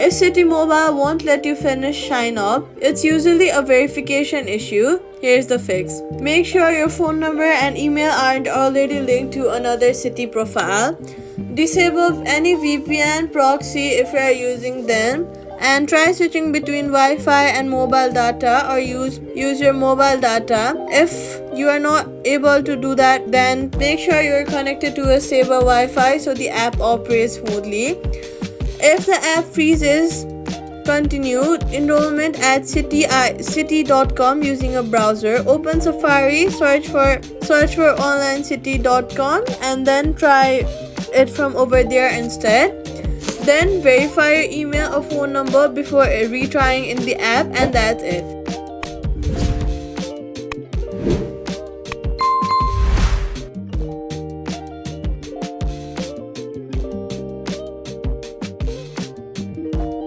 If Citi Mobile won't let you finish sign up, it's usually a verification issue. Here's the fix. Make sure your phone number and email aren't already linked to another Citi profile. Disable any VPN proxy if you are using them, and try switching between Wi-Fi and mobile data, or use your mobile data. If you are not able to do that, then make sure you are connected to a stable Wi-Fi so the app operates smoothly. If the app freezes, continue enrollment at citi.com using a browser. Open Safari, search for onlineciti.com, and then try it from over there instead. Then verify your email or phone number before retrying in the app, and that's it.